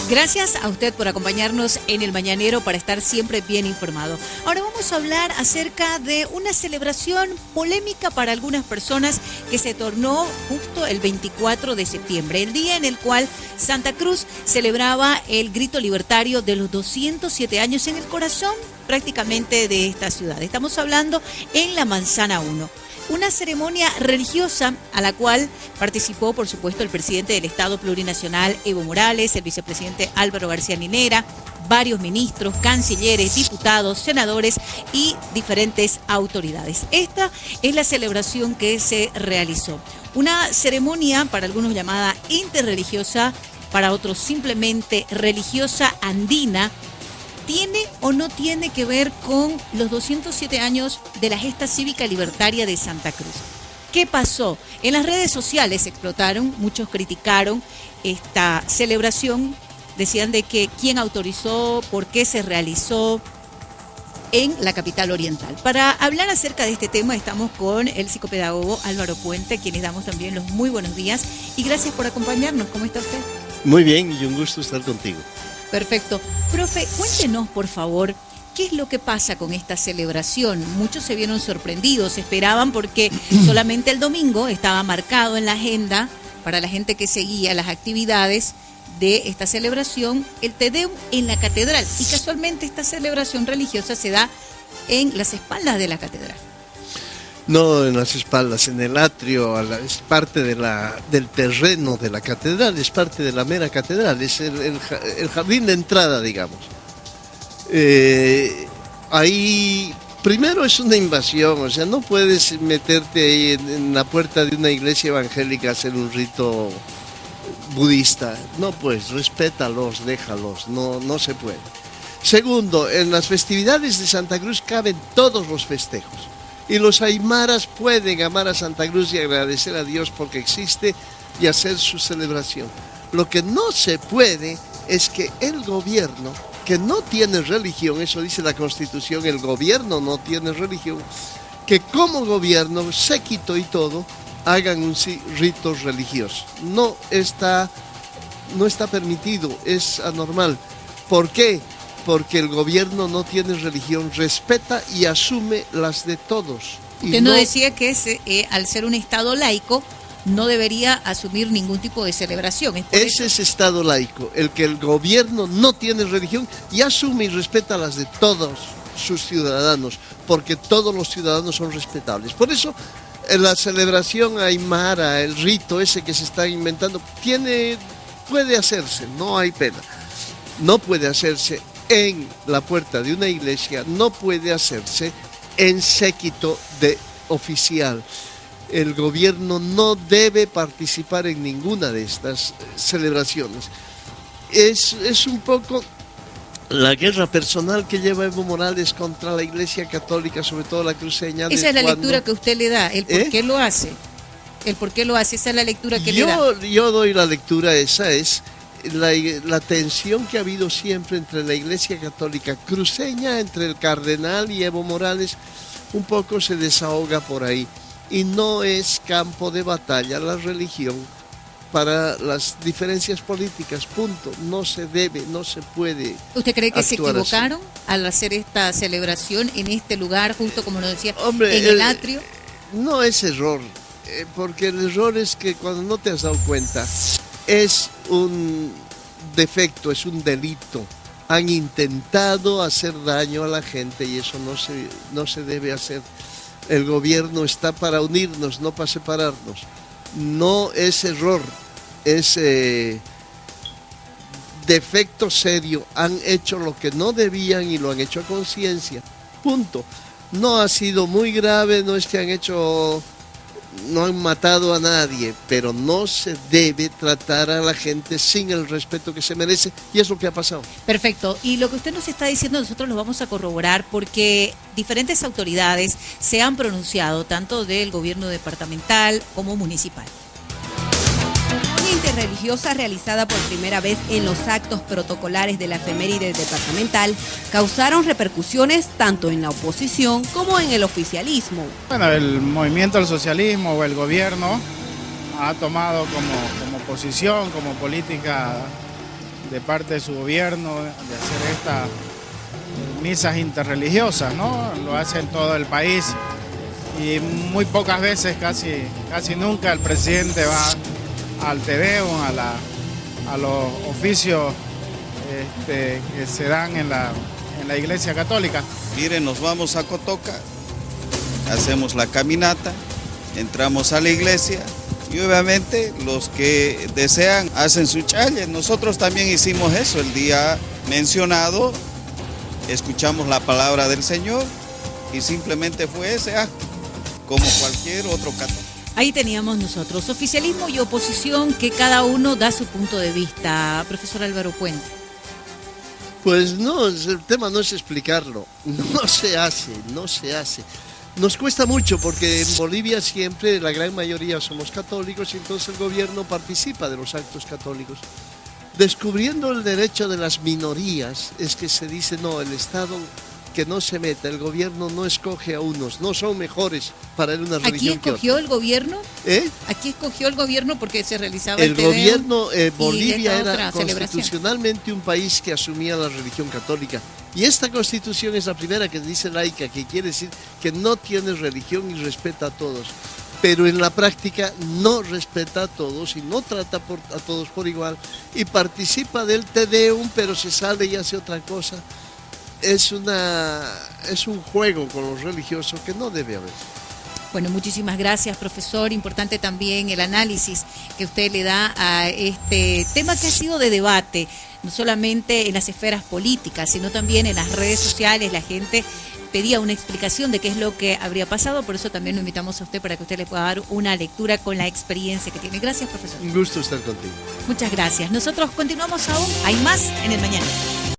Gracias a usted por acompañarnos en el Mañanero para estar siempre bien informado. Ahora vamos a hablar acerca de una celebración polémica para algunas personas que se tornó justo el 24 de septiembre, el día en el cual Santa Cruz celebraba el grito libertario de los 207 años en el corazón prácticamente de esta ciudad. Estamos hablando en la Manzana 1. Una ceremonia religiosa a la cual participó, por supuesto, el presidente del Estado Plurinacional, Evo Morales, el vicepresidente Álvaro García Linera, varios ministros, cancilleres, diputados, senadores y diferentes autoridades. Esta es la celebración que se realizó. Una ceremonia, para algunos llamada interreligiosa, para otros simplemente religiosa andina. ¿Tiene o no tiene que ver con los 207 años de la gesta cívica libertaria de Santa Cruz? ¿Qué pasó? En las redes sociales explotaron, muchos criticaron esta celebración, decían de que quién autorizó, por qué se realizó en la capital oriental. Para hablar acerca de este tema estamos con el psicopedagogo Álvaro Puente, a quien les damos también los muy buenos días y gracias por acompañarnos. ¿Cómo está usted? Muy bien y un gusto estar contigo. Perfecto. Profe, cuéntenos, por favor, ¿qué es lo que pasa con esta celebración? Muchos se vieron sorprendidos, esperaban porque solamente el domingo estaba marcado en la agenda para la gente que seguía las actividades de esta celebración, el Te Deum en la catedral. Y casualmente esta celebración religiosa se da en las espaldas de la catedral. No en las espaldas, en el atrio, es parte del terreno de la catedral, es parte de la mera catedral, es el jardín de entrada, digamos. Ahí, primero es una invasión, o sea, no puedes meterte ahí en la puerta de una iglesia evangélica a hacer un rito budista. No, pues, respétalos, déjalos, no se puede. Segundo, en las festividades de Santa Cruz caben todos los festejos. Y los aymaras pueden amar a Santa Cruz y agradecer a Dios porque existe y hacer su celebración. Lo que no se puede es que el gobierno, que no tiene religión, eso dice la Constitución, el gobierno no tiene religión, que como gobierno, séquito y todo, hagan un rito religioso. No está permitido, es anormal. ¿Por qué? Porque el gobierno no tiene religión, respeta y asume las de todos. Usted no decía que al ser un Estado laico no debería asumir ningún tipo de celebración. Ese es Estado laico, el que el gobierno no tiene religión y asume y respeta las de todos sus ciudadanos, porque todos los ciudadanos son respetables. Por eso la celebración aymara, el rito ese que se está inventando, puede hacerse, no hay pena, no puede hacerse en la puerta de una iglesia, no puede hacerse en séquito de oficial. El gobierno no debe participar en ninguna de estas celebraciones. Es un poco la guerra personal que lleva Evo Morales contra la Iglesia Católica, sobre todo la cruceña. Esa es la lectura que usted le da, el por qué lo hace. El por qué lo hace, esa es la lectura que le da. Yo doy la lectura, esa es la tensión que ha habido siempre entre la Iglesia Católica cruceña, entre el cardenal y Evo Morales, un poco se desahoga por ahí. Y no es campo de batalla la religión para las diferencias políticas, punto. No se debe, no se puede. ¿Usted cree que se equivocaron así al hacer esta celebración en este lugar, justo como lo decía, Hombre, en el atrio? No es error, porque el error es que cuando no te has dado cuenta, es un defecto, es un delito. Han intentado hacer daño a la gente y eso no se debe hacer. El gobierno está para unirnos, no para separarnos. No es error, es defecto serio. Han hecho lo que no debían y lo han hecho a conciencia. Punto. No ha sido muy grave, no es que no han matado a nadie, pero no se debe tratar a la gente sin el respeto que se merece y es lo que ha pasado. Perfecto, y lo que usted nos está diciendo nosotros lo vamos a corroborar porque diferentes autoridades se han pronunciado, tanto del gobierno departamental como municipal. Una interreligiosa realizada por primera vez en los actos protocolares de la efeméride departamental causaron repercusiones tanto en la oposición como en el oficialismo. Bueno, el movimiento del socialismo o el gobierno ha tomado como posición, como política de parte de su gobierno de hacer estas misas interreligiosas, ¿no? Lo hace en todo el país y muy pocas veces, casi nunca, el presidente va al Te Deum, a los oficios que se dan en la Iglesia Católica. Miren, nos vamos a Cotoca, hacemos la caminata, entramos a la iglesia y obviamente los que desean hacen su challe. Nosotros también hicimos eso el día mencionado, escuchamos la palabra del Señor y simplemente fue ese acto, como cualquier otro católico. Ahí teníamos nosotros, oficialismo y oposición, que cada uno da su punto de vista. Profesor Álvaro Puente. Pues no, el tema no es explicarlo, no se hace. Nos cuesta mucho porque en Bolivia siempre la gran mayoría somos católicos y entonces el gobierno participa de los actos católicos. Descubriendo el derecho de las minorías es que se dice no, el Estado que no se meta, el gobierno no escoge a unos, no son mejores para él una religión que otra. ¿Aquí escogió el gobierno? ¿Eh? Aquí escogió el gobierno porque se realizaba el El Te Deum gobierno, y Bolivia esta era otra celebración. constitucionalmente un país que asumía la religión católica. Y esta constitución es la primera que dice laica, que quiere decir que no tiene religión y respeta a todos. Pero en la práctica no respeta a todos y no trata a todos por igual. Y participa del Te Deum, pero se sale y hace otra cosa. Es un juego con los religiosos que no debe haber. Bueno, muchísimas gracias, profesor. Importante también el análisis que usted le da a este tema que ha sido de debate, no solamente en las esferas políticas, sino también en las redes sociales. La gente pedía una explicación de qué es lo que habría pasado, por eso también lo invitamos a usted para que usted le pueda dar una lectura con la experiencia que tiene. Gracias, profesor. Un gusto estar contigo. Muchas gracias. Nosotros continuamos aún. Hay más en el mañana.